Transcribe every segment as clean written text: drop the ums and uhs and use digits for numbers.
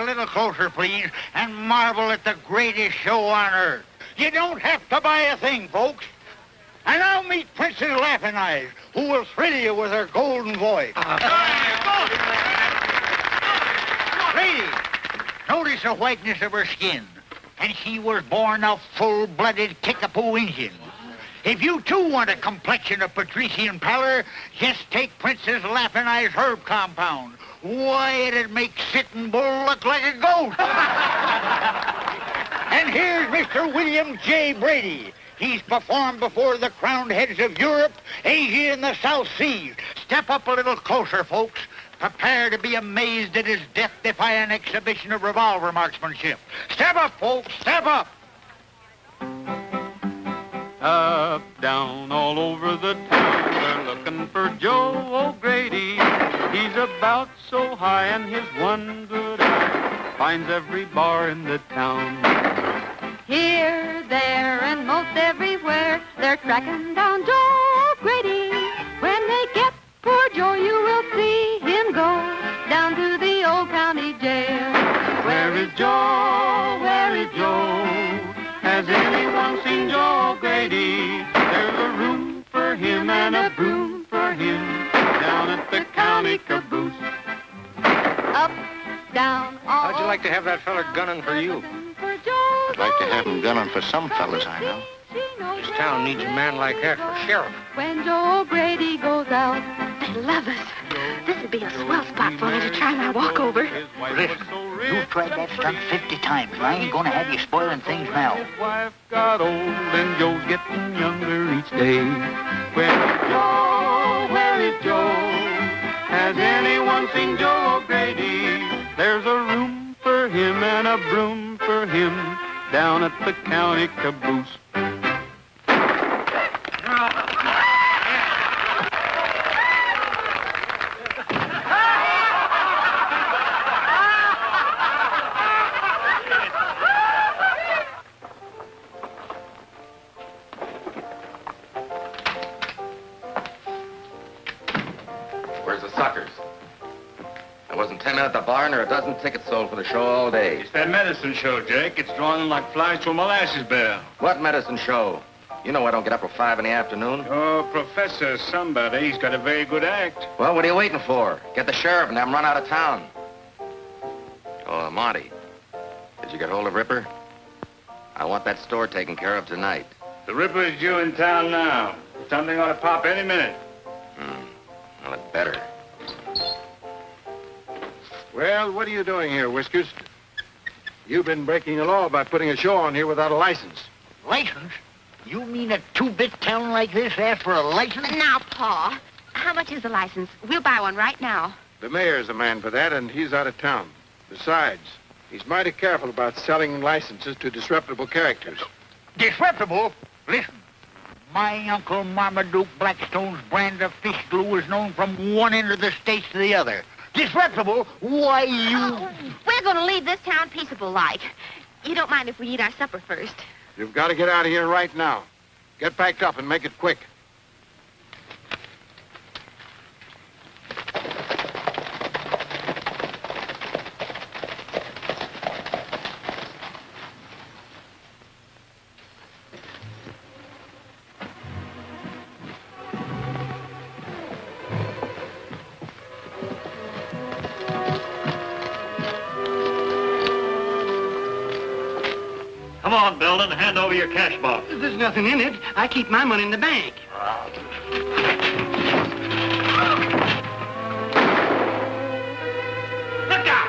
a little closer, please, and marvel at the greatest show on earth. You don't have to buy a thing, folks. And now meet Princess Laughing Eyes, who will thrill you with her golden voice. Ladies, notice the whiteness of her skin. And she was born a full-blooded Kickapoo Indian. If you, too, want a complexion of patrician pallor, just take Princess Laughing Eyes herb compound. Why, it'd make Sitting Bull look like a ghost. And here's Mr. William J. Brady. He's performed before the crowned heads of Europe, Asia, and the South Seas. Step up a little closer, folks. Prepare to be amazed at his death-defying exhibition of revolver marksmanship. Step up, folks, step up. Up, down, all over the town, they're looking for Joe O'Grady. He's about so high, and his one good eye finds every bar in the town. Here, there, and most everywhere, they're tracking down Joe O'Grady. When they get poor Joe, you will see him go down to the old county jail. Where is Joe? Where is Joe? Has anyone seen Joe O'Grady? There's a room for him and a broom for him down at the county caboose. Up, down, all How'd you like to have that fella gunning for you? I'd like to have him gunning for some fellas I know. This town needs a man like that for sheriff. When Joe O'Grady goes out, they love us. This would be a swell spot for me to try my walkover. Listen, you've tried that stunt 50 times, and I ain't gonna have you spoiling things now. His wife got old and Joe's getting younger each day. Where is Joe? Where is Joe? Has anyone seen Joe O'Grady? There's a room for him and a broom for him down at the county caboose. Where's the suckers? There wasn't 10 men at the barn or a dozen tickets sold for the show all day. It's that medicine show, Jake. It's drawing them like flies to a molasses barrel. What medicine show? You know I don't get up till 5 in the afternoon. Oh, Professor somebody. He's got a very good act. Well, what are you waiting for? Get the sheriff and have him run out of town. Oh, Monty, did you get hold of Ripper? I want that store taken care of tonight. The Ripper is due in town now. Something ought to pop any minute. Well, it better. Well, what are you doing here, Whiskers? You've been breaking the law by putting a show on here without a license. License? You mean a two-bit town like this asks for a license? Now, Pa, how much is the license? We'll buy one right now. The mayor's the man for that, and he's out of town. Besides, he's mighty careful about selling licenses to disreputable characters. Disreputable? Listen, my Uncle Marmaduke Blackstone's brand of fish glue is known from one end of the states to the other. Disreputable? Why, you... We're going to leave this town peaceable-like. You don't mind if we eat our supper first? You've got to get out of here right now. Get packed up and make it quick. Come on, Belden, hand over your cash box. There's nothing in it. I keep my money in the bank. Look out!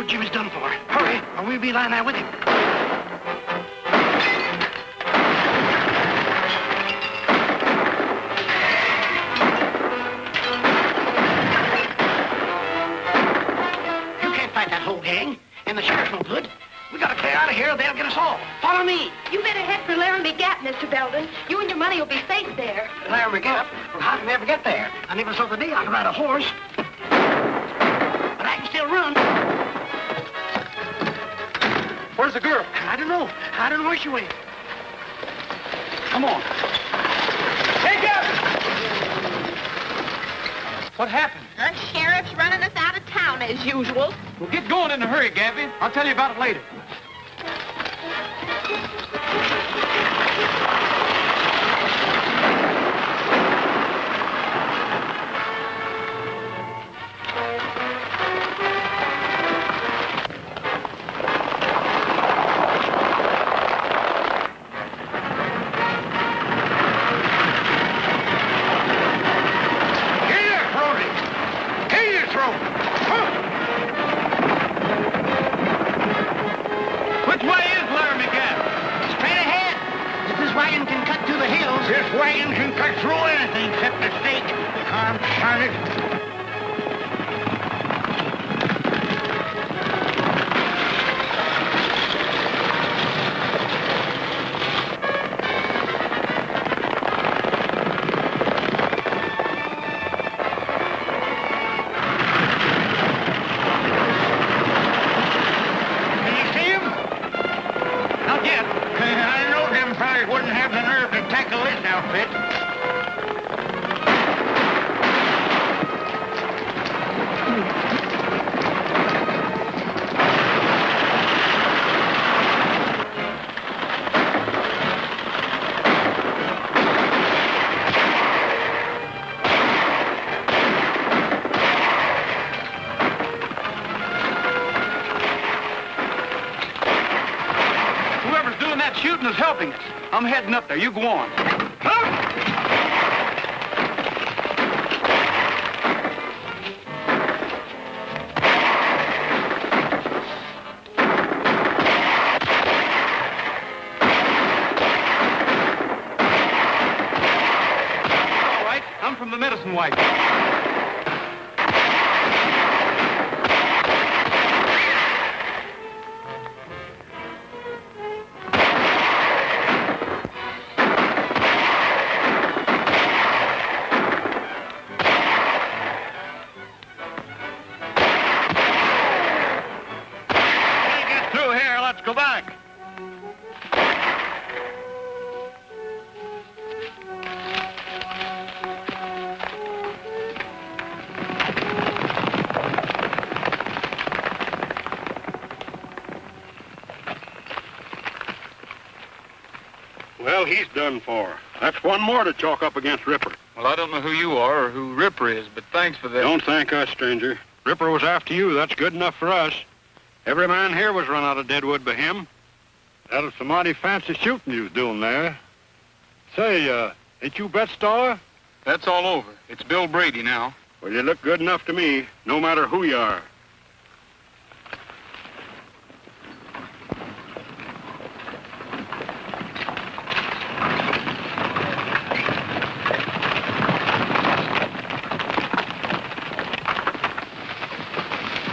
Jim is done for. Hurry, or we'll be lying there with him. You can't fight that whole gang, and the sheriff's no good. We gotta clear out of here or they'll get us all. Follow me. You better head for Laramie Laramie Gap, Mr. Belden. You and your money will be safe there. Laramie Gap? Well, how did we ever get there? I never saw the day I could ride a horse. But I can still run. Where's the girl? I don't know. I don't know where she went. Come on. Hey, Gavin! What happened? The sheriff's running us out of town as usual. Well, get going in a hurry, Gabby. I'll tell you about it later. This wagon can cut through anything except a stake. Confound it. Shooting is helping us. I'm heading up there. You go on. All right. I'm from the medicine wagon. Go back. Well, he's done for. That's one more to chalk up against Ripper. Well, I don't know who you are or who Ripper is, but thanks for that. Don't thank us, stranger. Ripper was after you. That's good enough for us. Every man here was run out of Deadwood by him. That was some mighty fancy shooting you was doing there. Say, ain't you Bet Star? That's all over. It's Bill Brady now. Well, you look good enough to me, no matter who you are.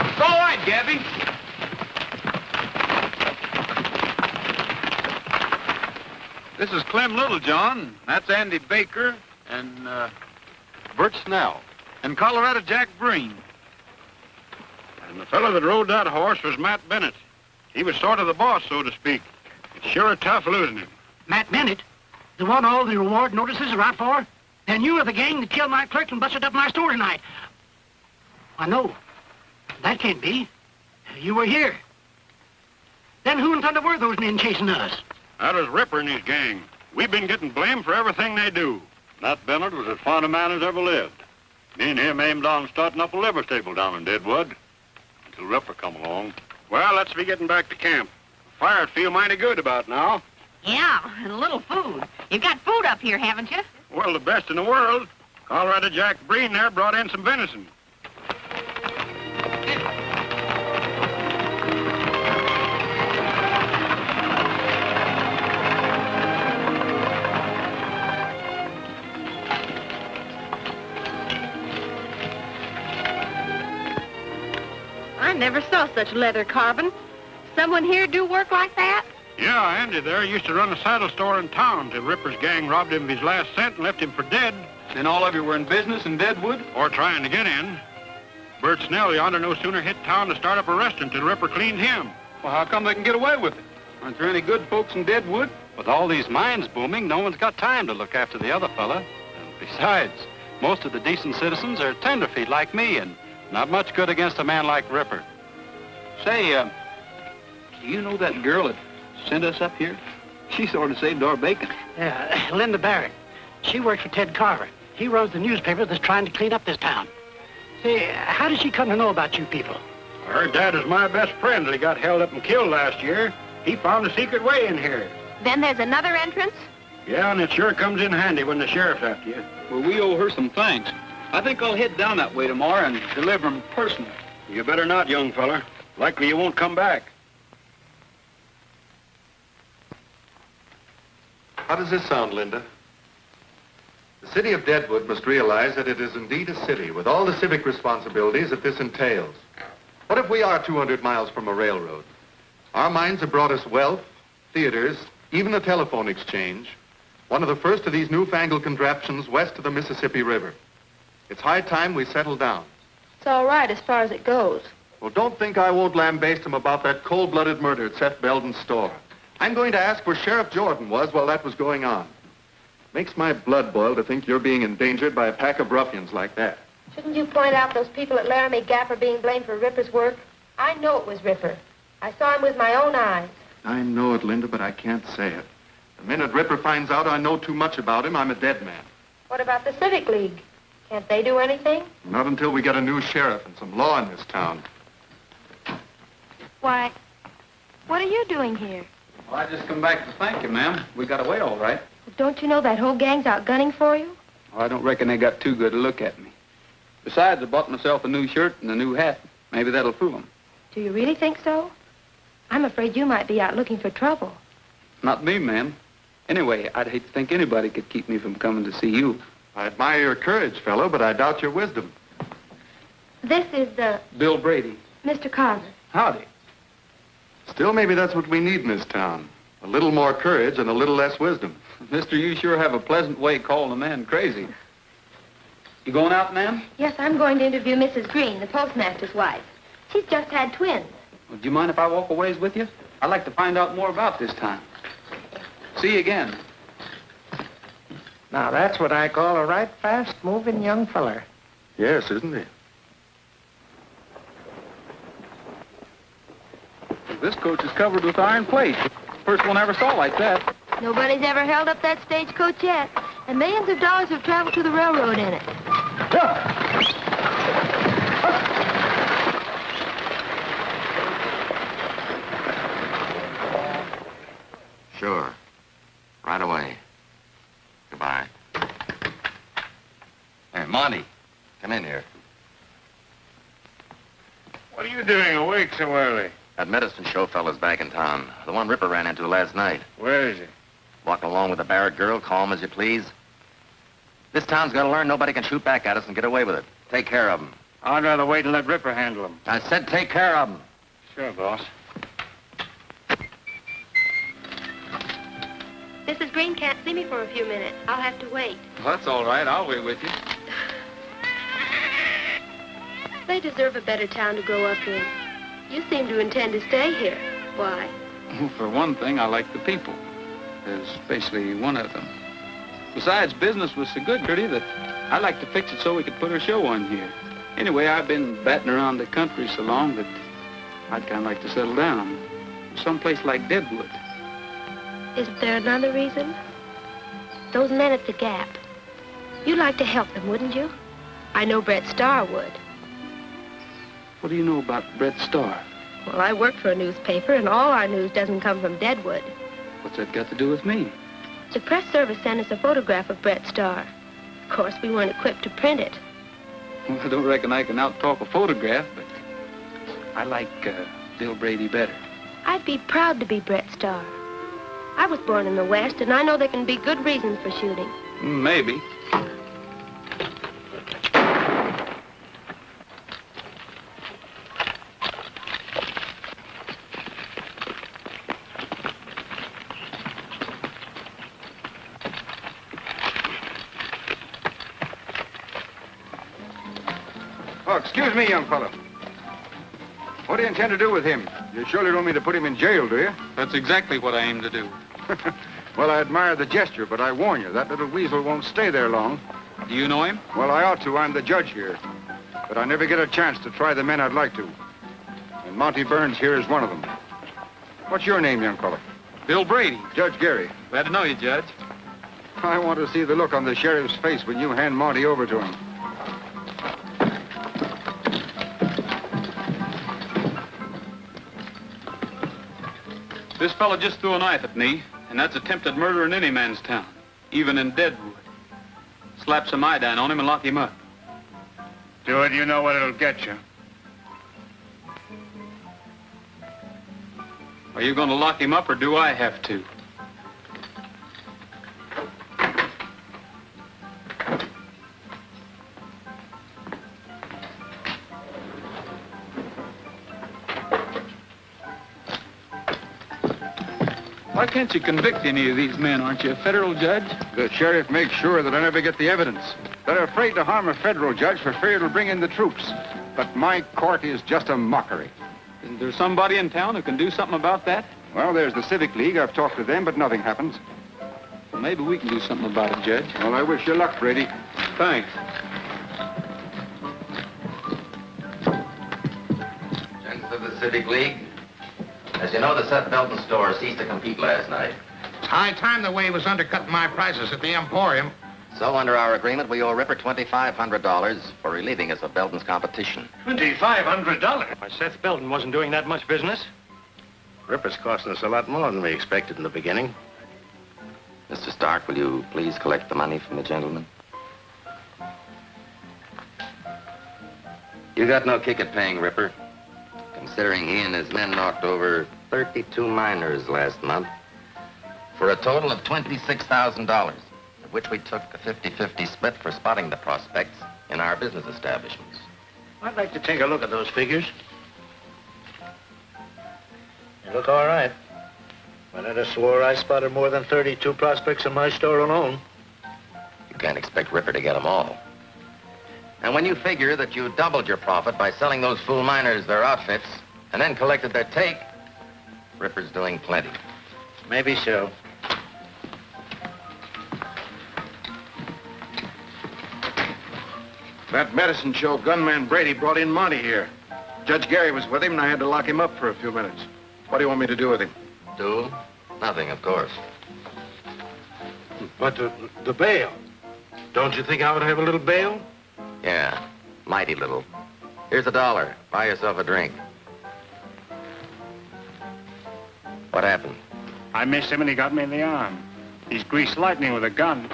It's all right, Gabby. This is Clem Littlejohn. That's Andy Baker and Bert Snell. and Colorado Jack Green. And the fellow that rode that horse was Matt Bennett. He was sort of the boss, so to speak. It's sure tough losing him. Matt Bennett? The one all the reward notices are out for? Then you are the gang that killed my clerk and busted up my store tonight. I know. That can't be. You were here. Then who in thunder were those men chasing us? That was Ripper and his gang. We've been getting blamed for everything they do. Matt Bennett was as fine a man as ever lived. Me and him aimed on starting up a liver stable down in Deadwood until Ripper come along. Well, let's be getting back to camp. The fire'd feel mighty good about now. Yeah, and a little food. You've got food up here, haven't you? Well, the best in the world. Colorado Jack Green there brought in some venison. I never saw such leather carving. Someone here do work like that? Yeah, Andy there used to run a saddle store in town till Ripper's gang robbed him of his last cent and left him for dead. Then all of you were in business in Deadwood? Or trying to get in. Bert Snell yonder no sooner hit town to start up a restaurant till Ripper cleaned him. Well, how come they can get away with it? Aren't there any good folks in Deadwood? With all these mines booming, no one's got time to look after the other fella. And besides, most of the decent citizens are tenderfeet like me and not much good against a man like Ripper. Say, do you know that girl that sent us up here? She sort of saved our bacon. Yeah, Linda Barrett. She works for Ted Carver. He runs the newspaper that's trying to clean up this town. Say, how did she come to know about you people? Her dad is my best friend till he got held up and killed last year. He found a secret way in here. Then there's another entrance? Yeah, and it sure comes in handy when the sheriff's after you. Well, we owe her some thanks. I think I'll head down that way tomorrow and deliver 'em personally. You better not, young feller. Likely you won't come back. How does this sound, Linda? The city of Deadwood must realize that it is indeed a city with all the civic responsibilities that this entails. What if we are 200 miles from a railroad? Our mines have brought us wealth, theaters, even a telephone exchange, one of the first of these newfangled contraptions west of the Mississippi River. It's high time we settle down. It's all right as far as it goes. Well, don't think I won't lambaste him about that cold-blooded murder at Seth Belden's store. I'm going to ask where Sheriff Jordan was while that was going on. Makes my blood boil to think you're being endangered by a pack of ruffians like that. Shouldn't you point out those people at Laramie Gap are being blamed for Ripper's work? I know it was Ripper. I saw him with my own eyes. I know it, Linda, but I can't say it. The minute Ripper finds out I know too much about him, I'm a dead man. What about the Civic League? Can't they do anything? Not until we get a new sheriff and some law in this town. Why, what are you doing here? Well, I just come back to thank you, ma'am. We got away all right. Don't you know that whole gang's out gunning for you? Well, I don't reckon they got too good a look at me. Besides, I bought myself a new shirt and a new hat. Maybe that'll fool them. Do you really think so? I'm afraid you might be out looking for trouble. Not me, ma'am. Anyway, I'd hate to think anybody could keep me from coming to see you. I admire your courage, fellow, but I doubt your wisdom. This is Bill Brady. Mr. Carver. Howdy. Still, maybe that's what we need in this town. A little more courage and a little less wisdom. Mister, you sure have a pleasant way calling a man crazy. You going out, ma'am? Yes, I'm going to interview Mrs. Green, the postmaster's wife. She's just had twins. Well, do you mind if I walk a ways with you? I'd like to find out more about this time. See you again. Now, that's what I call a right fast-moving young feller. Yes, isn't he? This coach is covered with iron plate. First one I ever saw like that. Nobody's ever held up that stagecoach yet, and millions of dollars have traveled to the railroad in it. Sure. Right away. Goodbye. Hey, Monty, come in here. What are you doing awake so early? That medicine show fella's back in town. The one Ripper ran into last night. Where is he? Walking along with the Barrett girl, calm as you please. This town's got to learn nobody can shoot back at us and get away with it. Take care of him. I'd rather wait and let Ripper handle him. I said take care of him. Sure, boss. Mrs. Green can't see me for a few minutes. I'll have to wait. Well, that's all right. I'll wait with you. They deserve a better town to grow up in. You seem to intend to stay here. Why? Well, for one thing, I like the people, especially one of them. Besides, business was so good, Gertie, that I'd like to fix it so we could put our show on here. Anyway, I've been batting around the country so long that I'd kind of like to settle down. Someplace like Deadwood. Isn't there another reason? Those men at the Gap. You'd like to help them, wouldn't you? I know Brett Starr would. What do you know about Brett Starr? Well, I work for a newspaper, and all our news doesn't come from Deadwood. What's that got to do with me? The press service sent us a photograph of Brett Starr. Of course, we weren't equipped to print it. Well, I don't reckon I can out-talk a photograph, but I like Bill Brady better. I'd be proud to be Brett Starr. I was born in the West, and I know there can be good reasons for shooting. Maybe. Oh, excuse me, young fellow. What do you intend to do with him? You surely don't mean to put him in jail, do you? That's exactly what I aim to do. Well, I admire the gesture, but I warn you, that little weasel won't stay there long. Do you know him? Well, I ought to. I'm the judge here. But I never get a chance to try the men I'd like to. And Monty Burns here is one of them. What's your name, young fellow? Bill Brady. Judge Gary. Glad to know you, Judge. I want to see the look on the sheriff's face when you hand Monty over to him. This fellow just threw a knife at me, and that's attempted murder in any man's town, even in Deadwood. Slap some iodine on him and lock him up. Do it, you know what it'll get you. Are you going to lock him up, or do I have to? Why can't you convict any of these men? Aren't you a federal judge? The sheriff makes sure that I never get the evidence. They're afraid to harm a federal judge for fear it'll bring in the troops. But my court is just a mockery. Isn't there somebody in town who can do something about that? Well, there's the Civic League. I've talked to them, but nothing happens. Well, maybe we can do something about it, Judge. Well, I wish you luck, Brady. Thanks. Gents of the Civic League, as you know, the Seth Belton store ceased to compete last night. It's high time the way he was undercutting my prices at the Emporium. So, under our agreement, we owe Ripper $2,500 for relieving us of Belton's competition. $2,500? Why, Seth Belton wasn't doing that much business. Ripper's costing us a lot more than we expected in the beginning. Mr. Stark, will you please collect the money from the gentleman? You got no kick at paying Ripper, considering he and his men knocked over 32 miners last month for a total of $26,000, of which we took a 50-50 split for spotting the prospects in our business establishments. I'd like to take a look at those figures. They look all right. But I'd have swore I spotted more than 32 prospects in my store alone. You can't expect Ripper to get them all. And when you figure that you doubled your profit by selling those fool miners their outfits and then collected their take, Ripper's doing plenty. Maybe so. That medicine show gunman Brady brought in Monty here. Judge Gary was with him, and I had to lock him up for a few minutes. What do you want me to do with him? Do? Nothing, of course. But the bail. Don't you think I would have a little bail? Yeah, mighty little. Here's $1. Buy yourself a drink. What happened? I missed him and he got me in the arm. He's greased lightning with a gun.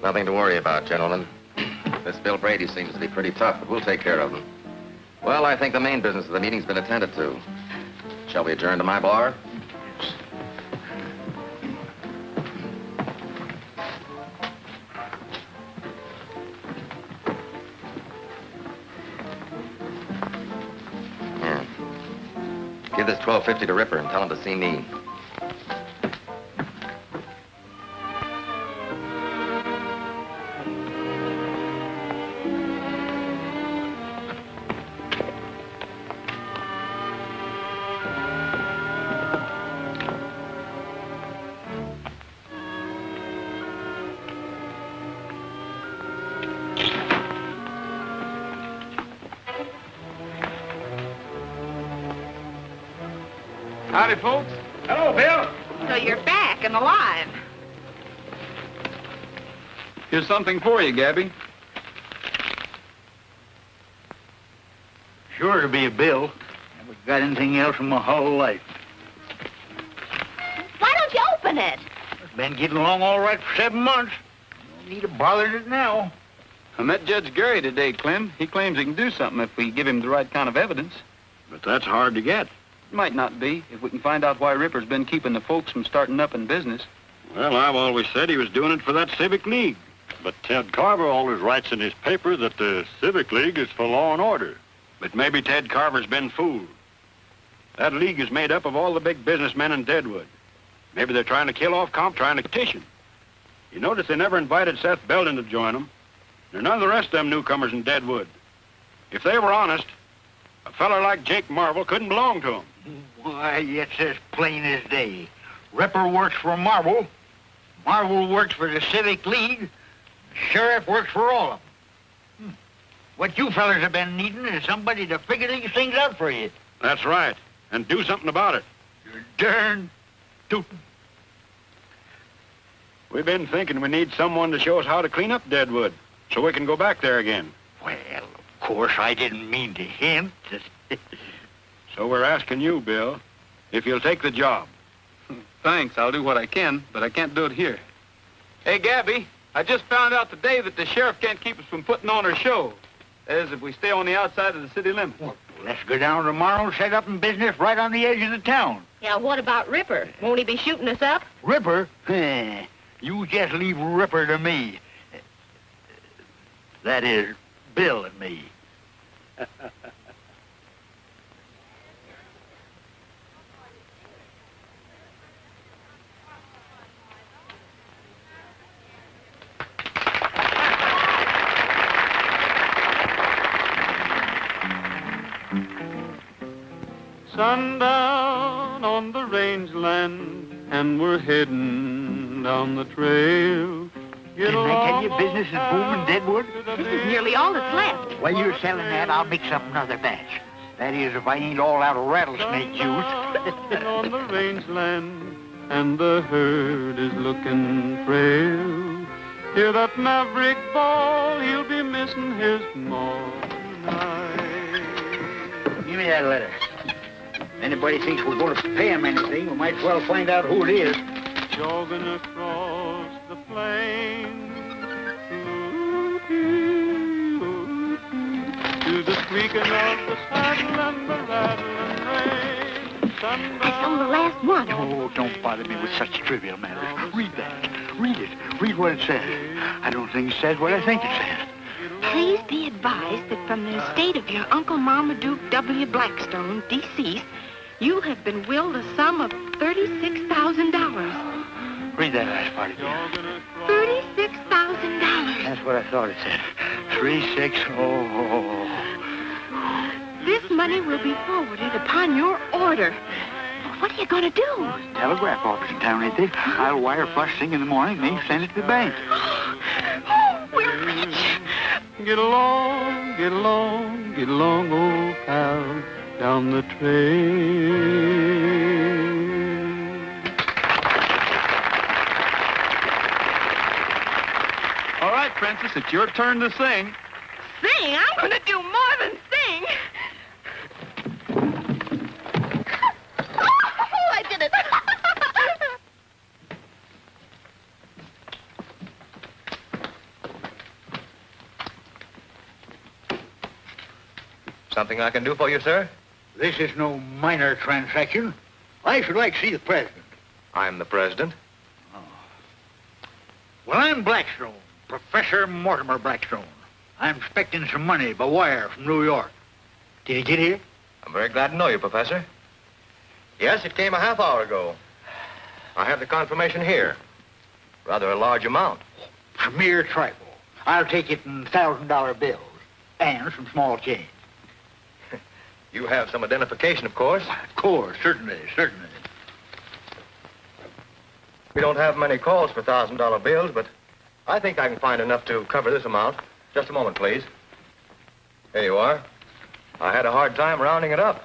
Nothing to worry about, gentlemen. This Bill Brady seems to be pretty tough, but we'll take care of him. Well, I think the main business of the meeting's been attended to. Shall we adjourn to my bar? Here. Give this $12.50 to Ripper and tell him to see me. Howdy, folks. Hello, Bill. So you're back and alive. Here's something for you, Gabby. Sure to be a bill. Never got anything else in my whole life. Why don't you open it? Been getting along all right for 7 months. Don't need to bother it now. I met Judge Gary today, Clem. He claims he can do something if we give him the right kind of evidence. But that's hard to get. It might not be, if we can find out why Ripper's been keeping the folks from starting up in business. Well, I've always said he was doing it for that Civic League. But Ted Carver always writes in his paper that the Civic League is for law and order. But maybe Ted Carver's been fooled. That league is made up of all the big businessmen in Deadwood. Maybe they're trying to kill off trying to petition. You notice they never invited Seth Belton to join them. They're none of the rest of them newcomers in Deadwood. If they were honest, a feller like Jake Marvel couldn't belong to them. Why, it's as plain as day. Ripper works for Marvel. Marvel works for the Civic League. Sheriff works for all of them. What you fellas have been needing is somebody to figure these things out for you. That's right. And do something about it. You're darn tootin'. We've been thinking we need someone to show us how to clean up Deadwood so we can go back there again. Well, of course, I didn't mean to hint. So we're asking you, Bill, if you'll take the job. Thanks, I'll do what I can, but I can't do it here. Hey, Gabby, I just found out today that the sheriff can't keep us from putting on our show. That is, if we stay on the outside of the city limits. Well, let's go down tomorrow and set up in business right on the edge of the town. Yeah, what about Ripper? Won't he be shooting us up? Ripper? You just leave Ripper to me. That is, Bill and me. Sundown on the rangeland, and we're heading down the trail. Didn't I tell you business is booming, Deadwood? This is nearly all that's left. While you're selling that, I'll mix up another batch. That is, if I ain't all out of rattlesnake juice. On the rangeland, and the herd is looking frail. Hear that maverick bawl, he'll be missing his maw tonight. Give me that letter. If anybody thinks we're going to pay him anything, we might as well find out who it is. Jogging across the plain to the squeaking of the saddle and the rattling rein. I sold the last one. Oh, don't bother me with such trivial matters. Read that. Read it. Read what it says. I don't think it says what I think it says. Please be advised that from the estate of your Uncle Marmaduke W. Blackstone, deceased, you have been willed a sum of $36,000. Read that last part again. $36,000. That's what I thought it said. 360. This money will be forwarded upon your order. What are you going to do? Telegraph office in town, ain't they? I'll wire first thing in the morning, they send it to the bank. Oh, we're rich. Get along, get along, get along, old pal, down the trail. All right, Princess, it's your turn to sing. Sing? I'm going to do more than sing. Oh, I did it. Something I can do for you, sir? This is no minor transaction. I should like to see the president. I'm the president. Oh. Well, I'm Blackstone, Professor Mortimer Blackstone. I'm expecting some money by wire from New York. Did he get here? I'm very glad to know you, Professor. Yes, it came a half hour ago. I have the confirmation here. Rather a large amount. A mere trifle. I'll take it in $1,000 bills and some small change. You have some identification, of course. Of course, certainly, certainly. We don't have many calls for $1,000 bills, but I think I can find enough to cover this amount. Just a moment, please. Here you are. I had a hard time rounding it up.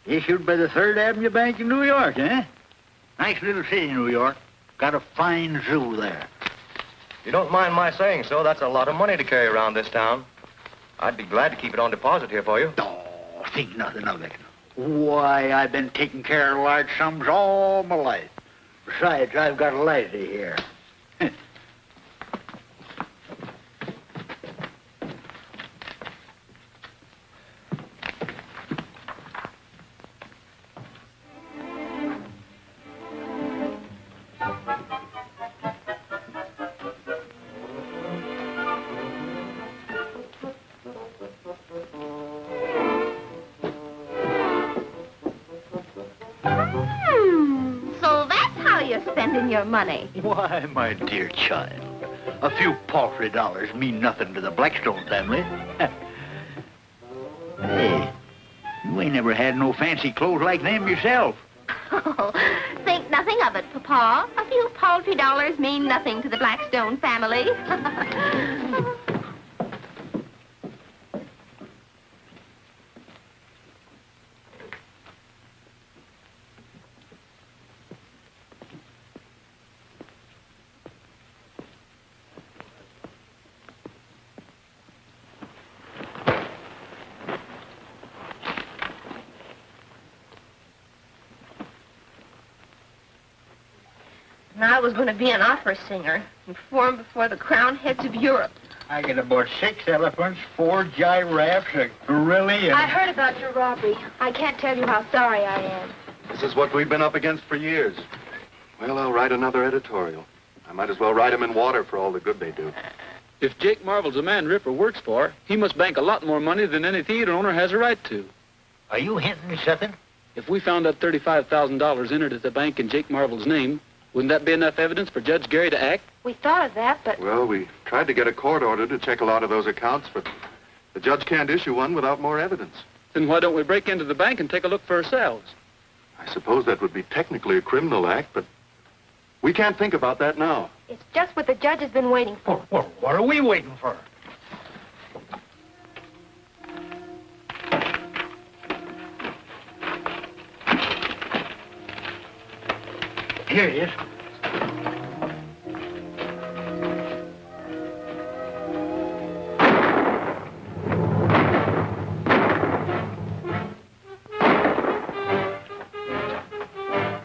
Issued by the 3rd Avenue Bank in New York, eh? Nice little city, New York. Got a fine zoo there. If you don't mind my saying so, that's a lot of money to carry around this town. I'd be glad to keep it on deposit here for you. Oh, think nothing of it. Why, I've been taking care of large sums all my life. Besides, I've got a lazy here. So that's how you're spending your money. Why, my dear child, A few paltry dollars mean nothing to the Blackstone family. Hey, you ain't never had no fancy clothes like them yourself. Oh, think nothing of it, Papa. A few paltry dollars mean nothing to the Blackstone family. And I was going to be an opera singer and perform before the crowned heads of Europe. I get about 6 elephants, 4 giraffes, a gorilla, and... I heard about your robbery. I can't tell you how sorry I am. This is what we've been up against for years. Well, I'll write another editorial. I might as well write them in water for all the good they do. If Jake Marvel's a man Ripper works for, he must bank a lot more money than any theater owner has a right to. Are you hinting at something? If we found that $35,000 entered at the bank in Jake Marvel's name, wouldn't that be enough evidence for Judge Gary to act? We thought of that, but... Well, we tried to get a court order to check a lot of those accounts, but the judge can't issue one without more evidence. Then why don't we break into the bank and take a look for ourselves? I suppose that would be technically a criminal act, but we can't think about that now. It's just what the judge has been waiting for. Well, what are we waiting for? Here it is.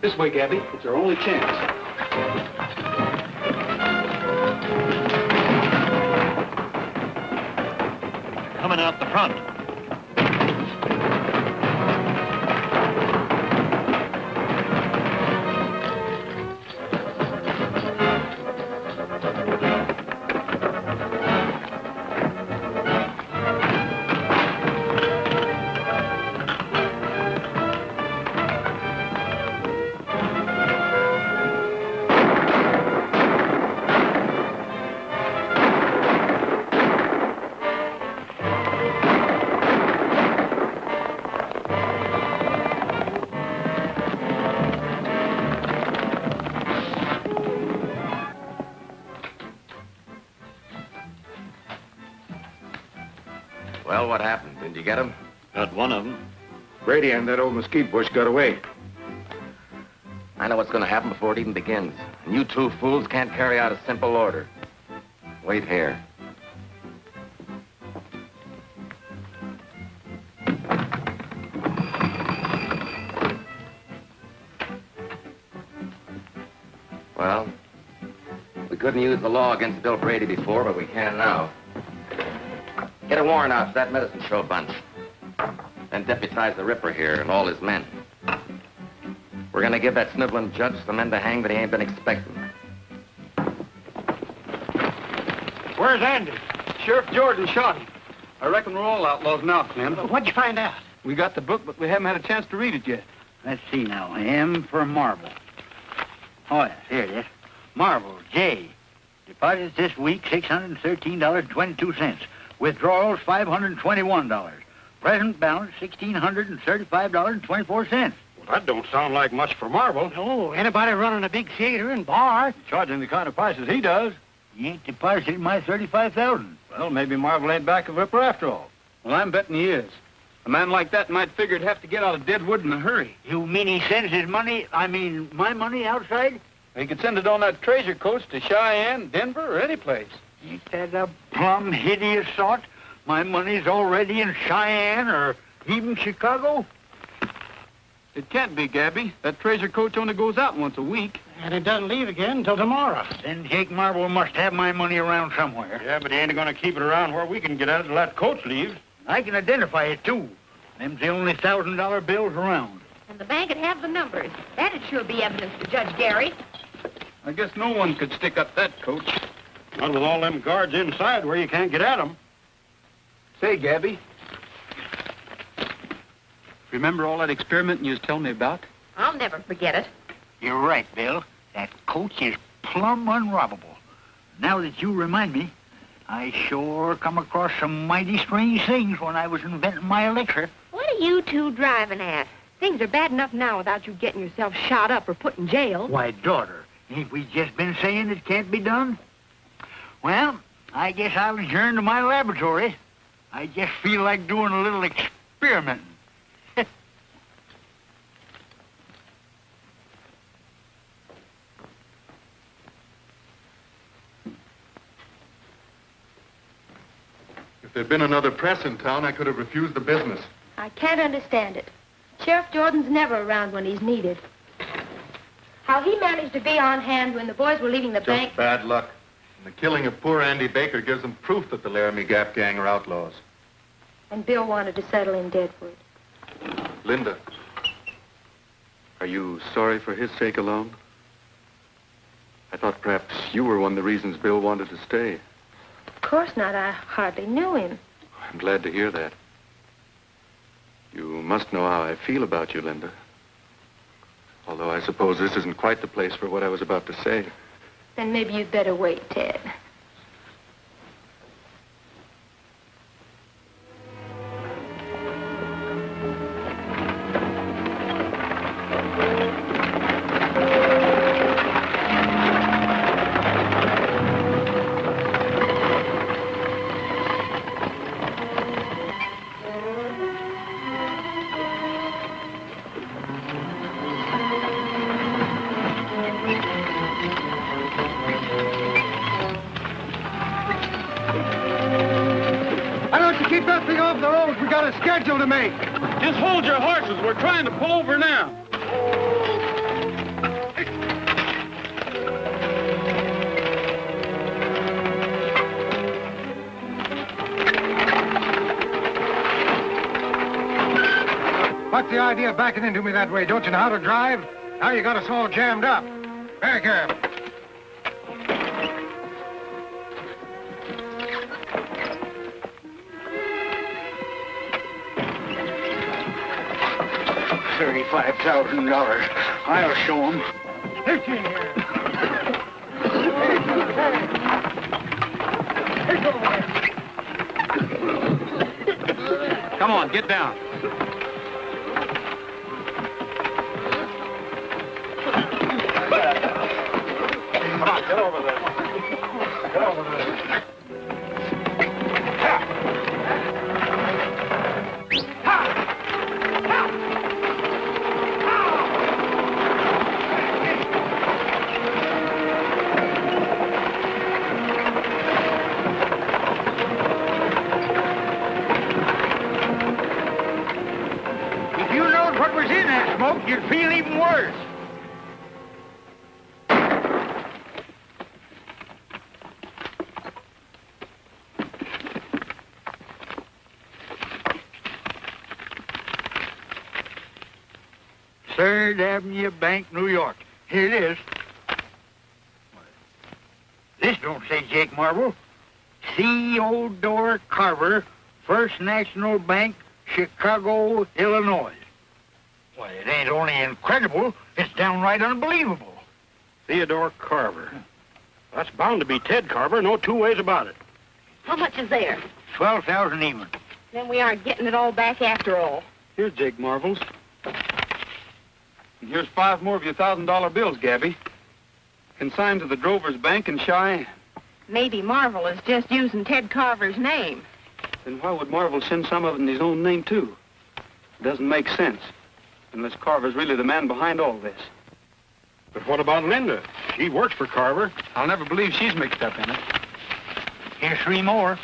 This way, Gabby. It's our only chance. Coming out the front. Well, what happened? Did you get him? Got one of them. Brady and that old mesquite bush got away. I know what's going to happen before it even begins. And you two fools can't carry out a simple order. Wait here. Well, we couldn't use the law against Bill Brady before, but we can now. Get a warrant out for that medicine show bunch. Then deputize the Ripper here and all his men. We're gonna give that sniveling judge some men to hang that he ain't been expecting. Where's Andy? Sheriff Jordan shot him. I reckon we're all outlaws now, Clem. What'd you find out? We got the book, but we haven't had a chance to read it yet. Let's see now. M for Marble. Oh, yes, here it is. Marble, J. Deposits this week, $613.22. Withdrawals, $521. Present balance, $1,635.24. Well, that don't sound like much for Marble. Oh, anybody running a big theater and bar? Charging the kind of prices he does. He ain't deposited my $35,000. Well, maybe Marble ain't back of Ripper after all. Well, I'm betting he is. A man like that might figure he'd have to get out of Deadwood in a hurry. You mean he sends his money, my money outside? He could send it on that treasure coach to Cheyenne, Denver, or any place. Ain't that a plumb hideous thought? My money's already in Cheyenne or even Chicago? It can't be, Gabby. That treasure coach only goes out once a week. And it doesn't leave again until tomorrow. Then Jake Marble must have my money around somewhere. Yeah, but he ain't going to keep it around where we can get at it till that coach leaves. I can identify it, too. Them's the only $1,000 bills around. And the bank would have the numbers. That'd sure be evidence for Judge Gary. I guess no one could stick up that coach. Not with all them guards inside where you can't get at them. Say, Gabby, remember all that experiment you was telling me about? I'll never forget it. You're right, Bill. That coach is plumb unrobbable. Now that you remind me, I sure come across some mighty strange things when I was inventing my elixir. What are you two driving at? Things are bad enough now without you getting yourself shot up or put in jail. Why, daughter, ain't we just been saying it can't be done? Well, I guess I'll adjourn to my laboratory. I just feel like doing a little experimenting. If there'd been another press in town, I could have refused the business. I can't understand it. Sheriff Jordan's never around when he's needed. How he managed to be on hand when the boys were leaving the bank... Just bad luck. And the killing of poor Andy Baker gives them proof that the Laramie Gap gang are outlaws. And Bill wanted to settle in Deadwood. Linda, are you sorry for his sake alone? I thought perhaps you were one of the reasons Bill wanted to stay. Of course not. I hardly knew him. I'm glad to hear that. You must know how I feel about you, Linda. Although I suppose this isn't quite the place for what I was about to say. Then maybe you'd better wait, Ted. Schedule to make. Just hold your horses. We're trying to pull over now. What's the idea of backing into me that way? Don't you know how to drive? Now you got us all jammed up. Very careful. $35,000. I'll show him. Come on, get down. Come on, get over there. Get over there. You'd feel even worse. Third Avenue Bank, New York. Here it is. This don't say Jake Marvel. Theodore Carver, First National Bank, Chicago, Illinois. Why, it ain't only incredible, it's downright unbelievable. Theodore Carver. That's bound to be Ted Carver, no two ways about it. How much is there? 12,000 even. Then we aren't getting it all back after all. Here's Jake Marvel's. And here's 5 more of your $1,000 bills, Gabby. Consigned to the Drover's Bank in Cheyenne. Maybe Marvel is just using Ted Carver's name. Then why would Marvel send some of it in his own name, too? It doesn't make sense. Unless Carver's really the man behind all this. But what about Linda? She works for Carver. I'll never believe she's mixed up in it. Here's 3 more.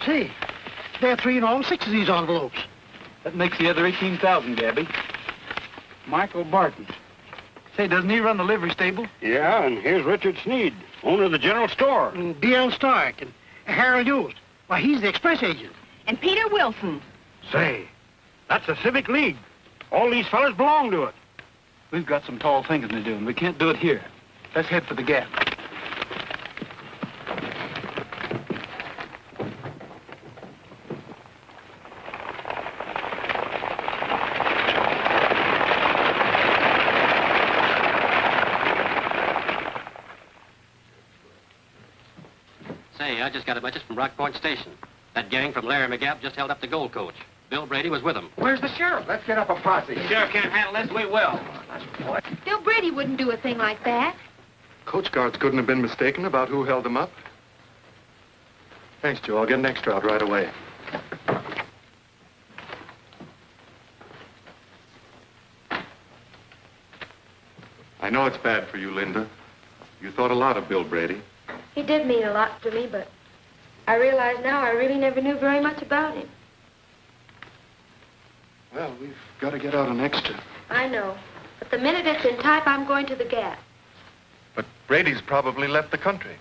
Say, there are 3 in all, 6 of these envelopes. That makes the other 18,000, Gabby. Michael Barton. Say, doesn't he run the livery stable? Yeah, and here's Richard Sneed, owner of the general store. And B.L. Stark and Harold Yost. Why, he's the express agent. And Peter Wilson. Say, that's the Civic League. All these fellas belong to it. We've got some tall thinking to do, and we can't do it here. Let's head for the Gap. Say, I just got a message from Rock Point Station. That gang from Larry McGap just held up the gold coach. Bill Brady was with them. Where's the sheriff? Let's get up a posse. The sheriff can't handle this. We will. Bill Brady wouldn't do a thing like that. Coach guards couldn't have been mistaken about who held them up. Thanks, Joe. I'll get an extra out right away. I know it's bad for you, Linda. You thought a lot of Bill Brady. He did mean a lot to me, but I realize now I really never knew very much about him. Well, we've got to get out an extra. I know. But the minute it's in type, I'm going to the Gap. But Brady's probably left the country.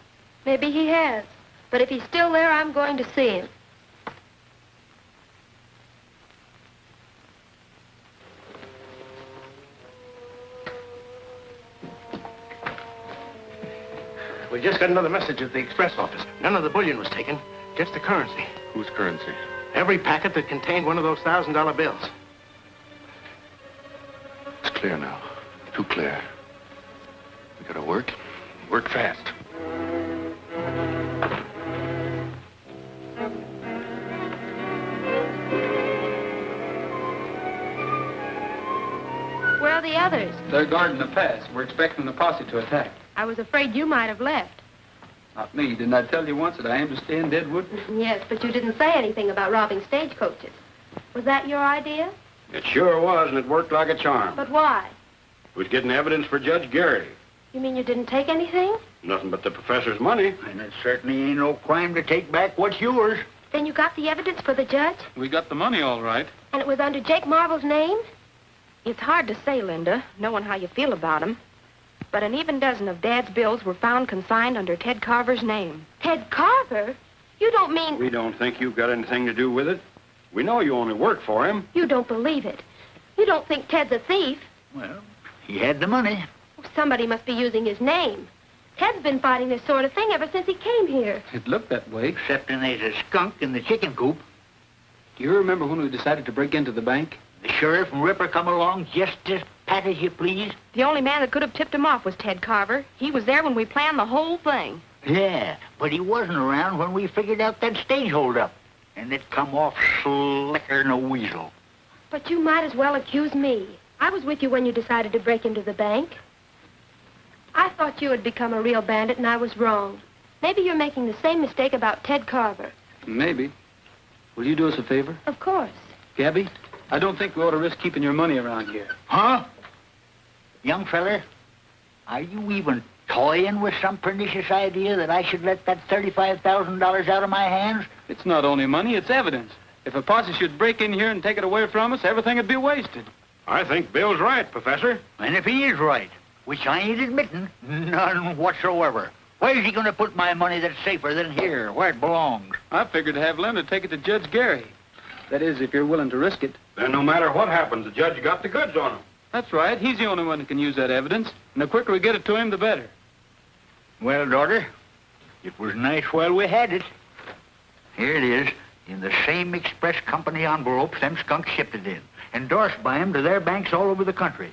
Maybe he has. But if he's still there, I'm going to see him. We just got another message at the express office. None of the bullion was taken, just the currency. Whose currency? Every packet that contained one of those $1,000 bills. It's clear now. Too clear. We gotta work. Work fast. Where are the others? They're guarding the pass. We're expecting the posse to attack. I was afraid you might have left. Not me. Didn't I tell you once that I am to stay in Deadwood? Yes, but you didn't say anything about robbing stagecoaches. Was that your idea? It sure was, and it worked like a charm. But why? It was getting evidence for Judge Gary. You mean you didn't take anything? Nothing but the professor's money. And it certainly ain't no crime to take back what's yours. Then you got the evidence for the judge? We got the money all right. And it was under Jake Marvel's name? It's hard to say, Linda, knowing how you feel about him. But an even dozen of Dad's bills were found consigned under Ted Carver's name. Ted Carver? You don't mean... We don't think you've got anything to do with it. We know you only work for him. You don't believe it. You don't think Ted's a thief. Well, he had the money. Somebody must be using his name. Ted's been fighting this sort of thing ever since he came here. It looked that way. Excepting there's a skunk in the chicken coop. Do you remember when we decided to break into the bank? The sheriff and Ripper come along just as pat as you please. The only man that could have tipped him off was Ted Carver. He was there when we planned the whole thing. Yeah, but he wasn't around when we figured out that stage holdup. And it come off slicker than a weasel. But you might as well accuse me. I was with you when you decided to break into the bank. I thought you had become a real bandit, and I was wrong. Maybe you're making the same mistake about Ted Carver. Maybe. Will you do us a favor? Of course. Gabby, I don't think we ought to risk keeping your money around here. Huh? Young feller, are you even toying with some pernicious idea that I should let that $35,000 out of my hands? It's not only money, it's evidence. If a posse should break in here and take it away from us, everything would be wasted. I think Bill's right, Professor. And if he is right, which I ain't admitting, none whatsoever, where's he going to put my money that's safer than here, where it belongs? I figured to have Linda take it to Judge Gary. That is, if you're willing to risk it. Then no matter what happens, the judge got the goods on him. That's right. He's the only one who can use that evidence. And the quicker we get it to him, the better. Well, daughter, it was nice while we had it. Here it is, in the same express company envelopes them skunks shipped it in, endorsed by them to their banks all over the country.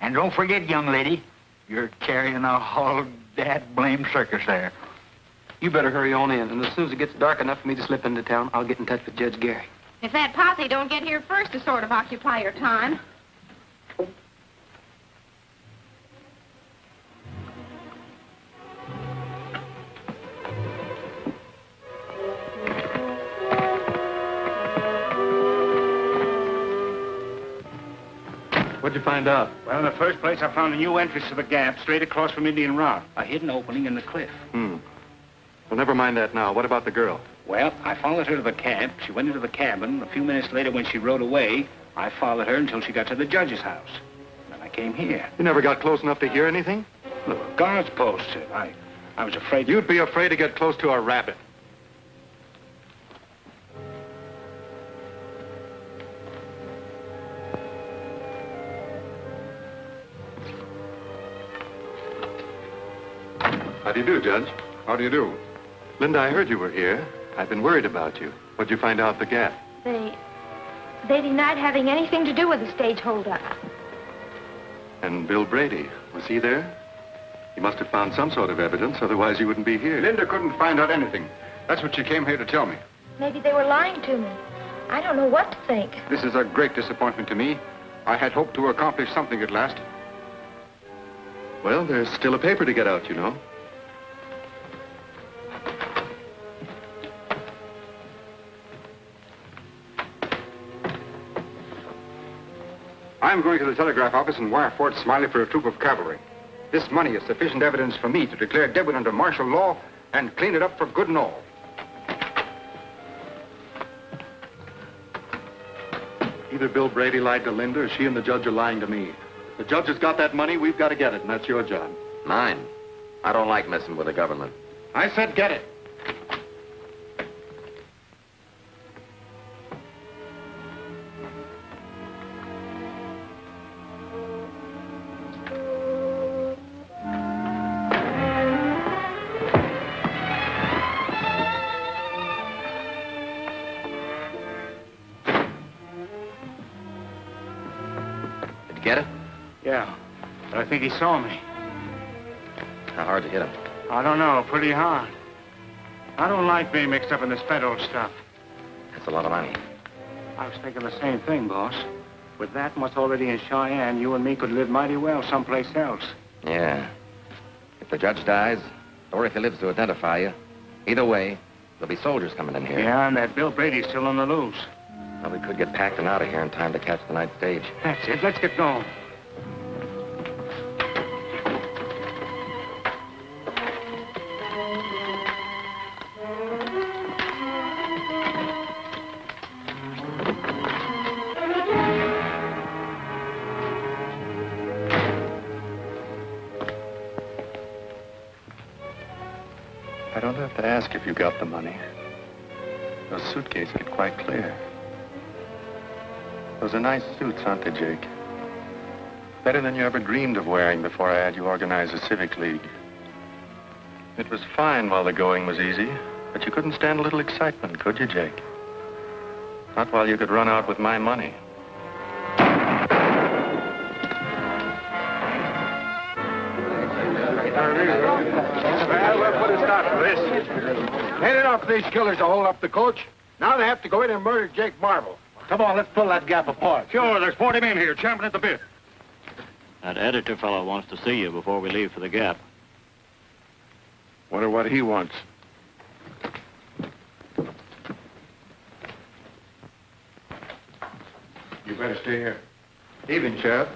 And don't forget, young lady, you're carrying a whole dad-blamed circus there. You better hurry on in, and as soon as it gets dark enough for me to slip into town, I'll get in touch with Judge Gary. If that posse don't get here first to sort of occupy your time. What'd you find out? Well, in the first place, I found a new entrance to the Gap straight across from Indian Rock. A hidden opening in the cliff. Well, never mind that now. What about the girl? Well, I followed her to the cab. She went into the cabin. A few minutes later, when she rode away, I followed her until she got to the judge's house. Then I came here. You never got close enough to hear anything? Look, a guard's posted. I was afraid... You'd be afraid to get close to a rabbit. How do you do, Judge? How do you do? Linda, I heard you were here. I've been worried about you. What'd you find out at the Gap? They denied having anything to do with the stage holdup. And Bill Brady, was he there? He must have found some sort of evidence, otherwise he wouldn't be here. Linda couldn't find out anything. That's what you came here to tell me. Maybe they were lying to me. I don't know what to think. This is a great disappointment to me. I had hoped to accomplish something at last. Well, there's still a paper to get out, you know. I'm going to the telegraph office and wire Fort Smiley for a troop of cavalry. This money is sufficient evidence for me to declare Deadwood under martial law and clean it up for good and all. Either Bill Brady lied to Linda or she and the judge are lying to me. The judge has got that money, we've got to get it, and that's your job. Mine. I don't like messing with the government. I said get it. Get it? Yeah, but I think he saw me. How hard to hit him? I don't know, pretty hard. I don't like being mixed up in this federal stuff. That's a lot of money. I was thinking the same thing, boss. With that much already in Cheyenne, you and me could live mighty well someplace else. Yeah. If the judge dies, or if he lives to identify you, either way, there'll be soldiers coming in here. Yeah, and that Bill Brady's still on the loose. Well, we could get packed and out of here in time to catch the night stage. That's it. Let's get going. I don't have to ask if you got the money. Those suitcases get quite clear. Those are nice suits, aren't they, Jake? Better than you ever dreamed of wearing before I had you organize a civic league. It was fine while the going was easy, but you couldn't stand a little excitement, could you, Jake? Not while you could run out with my money. Well, we'll put a stop to this. Had enough of these killers to hold up the coach. Now they have to go in and murder Jake Marvel. Come on, let's pull that gap apart. Sure, there's 40 men here, champing at the bit. That editor fellow wants to see you before we leave for the Gap. Wonder what he wants. You better stay here. Evening, Sheriff.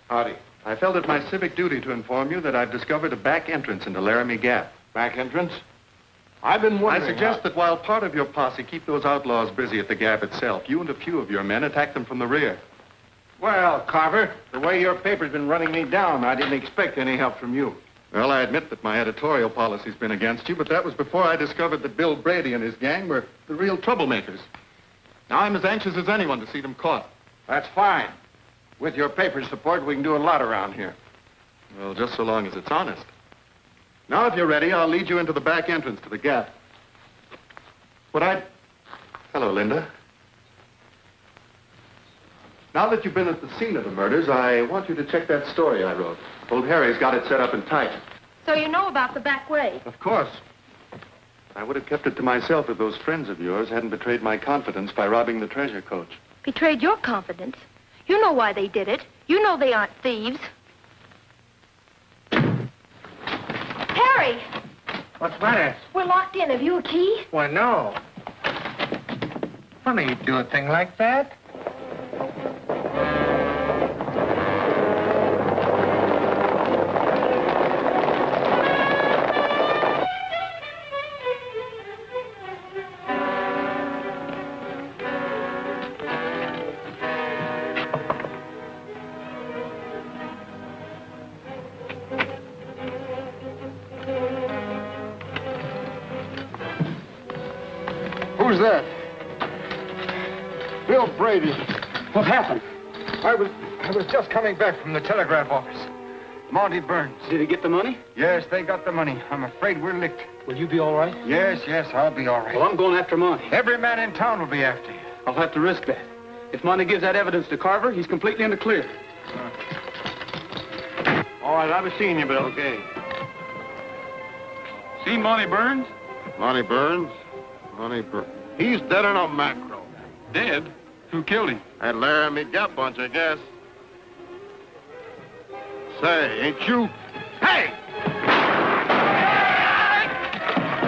Howdy. I felt it my civic duty to inform you that I've discovered a back entrance into Laramie Gap. Back entrance? I've been wondering. I suggest that while part of your posse keep those outlaws busy at the Gap itself, you and a few of your men attack them from the rear. Well, Carver, the way your paper's been running me down, I didn't expect any help from you. Well, I admit that my editorial policy's been against you, but that was before I discovered that Bill Brady and his gang were the real troublemakers. Now I'm as anxious as anyone to see them caught. That's fine. With your paper's support, we can do a lot around here. Well, just so long as it's honest. Now, if you're ready, I'll lead you into the back entrance to the Gap. Hello, Linda. Now that you've been at the scene of the murders, I want you to check that story I wrote. Old Harry's got it set up and tight. So you know about the back way? Of course. I would have kept it to myself if those friends of yours hadn't betrayed my confidence by robbing the treasure coach. Betrayed your confidence? You know why they did it. You know they aren't thieves. Harry! What's the matter? We're locked in. Have you a key? Why, no. Funny you'd do a thing like that. Who's that? Bill Brady. What happened? I was just coming back from the telegraph office. Monty Burns. Did he get the money? Yes, they got the money. I'm afraid we're licked. Will you be all right? Yes, I'll be all right. Well, I'm going after Monty. Every man in town will be after you. I'll have to risk that. If Monty gives that evidence to Carver, he's completely in the clear. All right, I'll be seeing you, Bill. Okay. See Monty Burns? Monty Burns? Monty Burns. He's dead on a macro. Dead? Who killed him? That Laramie Gap bunch, I guess. Say, ain't you... Hey!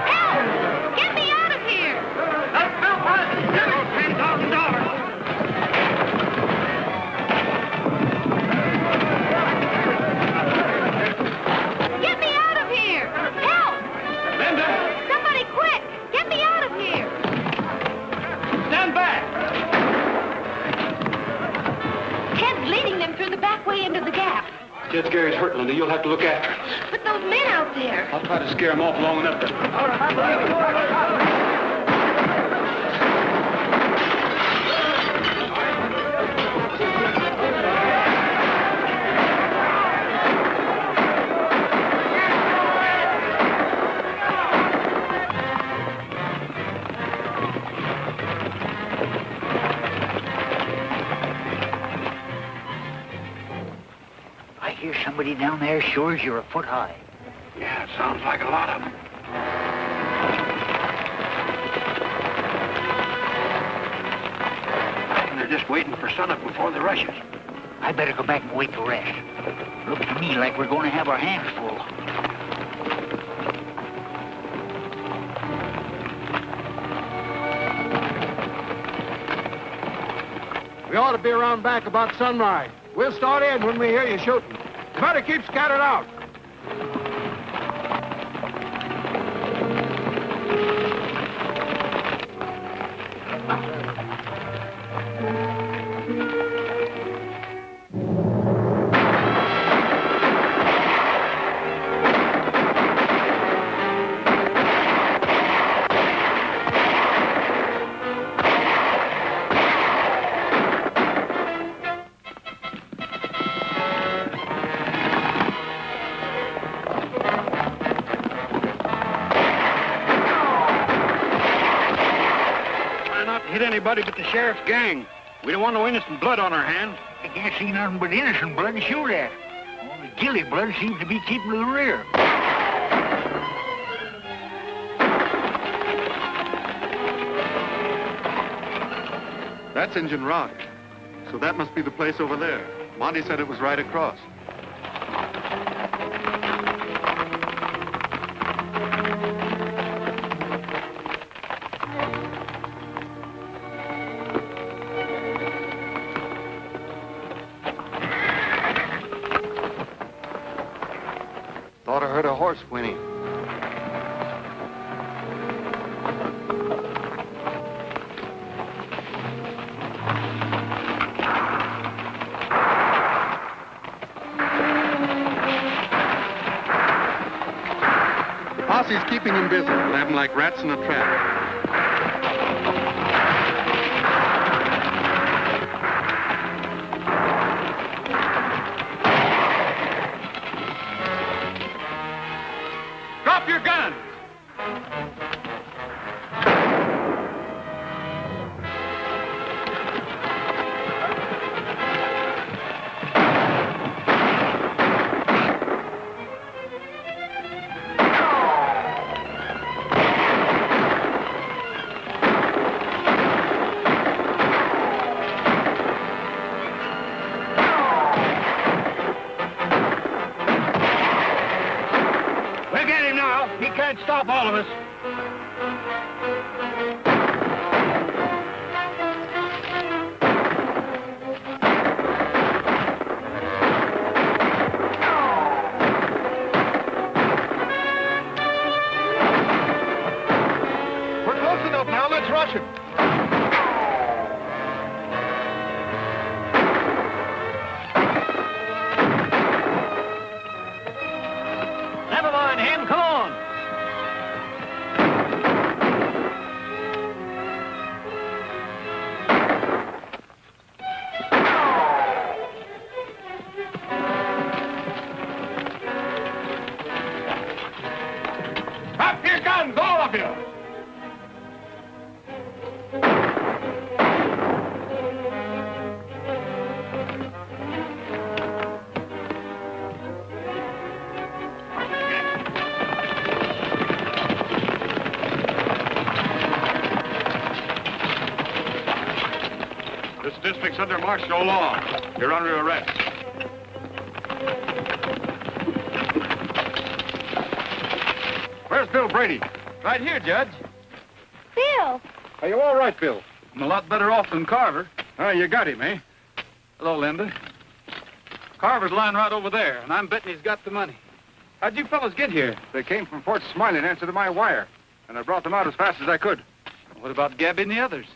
Help! Get me out of here! That's Bill Parsons. Give him $10,000. Get me out of here! Help! Linda! Somebody quick! Get me out of here! Stand back! Ted's leading them through the back way into the gap. Judge Gary's hurt, Linda. You'll have to look after him. But those men out there... I'll try to scare him off long enough to... I hear somebody down there sure as you're a foot high. Yeah, it sounds like a lot of them. They're just waiting for sunup before the rushes. I better go back and wait the rest. Looks to me like we're going to have our hands full. We ought to be around back about sunrise. We'll start in when we hear you shooting. You better keep scattered out. Hit anybody but the sheriff's gang. We don't want no innocent blood on our hands. I can't see nothing but innocent blood to shoot at. All the guilty blood seems to be keeping to the rear. That's Injun Rock. So that must be the place over there. Monty said it was right across. Thought I heard a horse whinny. The posse's keeping him busy. We'll have him like rats in a trap. Drop your gun! We'll get him now. He can't stop all of us. We're close enough now. Let's rush him. Never mind him. Come on. Drop your guns, all of you! district's under martial law. You're under arrest. Where's Bill Brady? Right here, Judge. Bill! Are you all right, Bill? I'm a lot better off than Carver. Oh, you got him, eh? Hello, Linda. Carver's lying right over there, and I'm betting he's got the money. How'd you fellas get here? They came from Fort Smiley in answer to my wire, and I brought them out as fast as I could. What about Gabby and the others?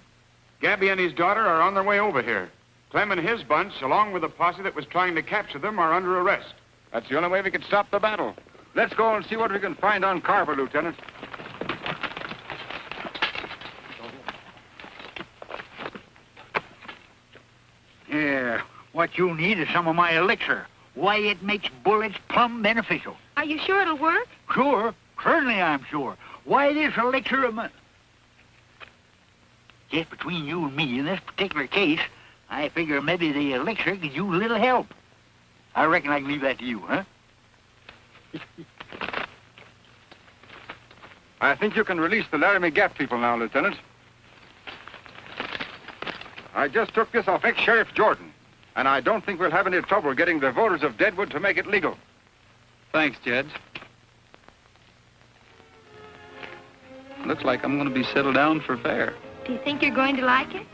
Gabby and his daughter are on their way over here. Clem and his bunch, along with the posse that was trying to capture them, are under arrest. That's the only way we can stop the battle. Let's go and see what we can find on Carver, Lieutenant. Yeah, what you need is some of my elixir. Why, it makes bullets plumb beneficial. Are you sure it'll work? Sure. Certainly I'm sure. Why, this elixir of mine... Just between you and me, in this particular case, I figure maybe the elixir could use a little help. I reckon I can leave that to you, huh? I think you can release the Laramie Gap people now, Lieutenant. I just took this off ex-Sheriff Jordan, and I don't think we'll have any trouble getting the voters of Deadwood to make it legal. Thanks, Judge. Looks like I'm going to be settled down for fair. Do you think you're going to like it?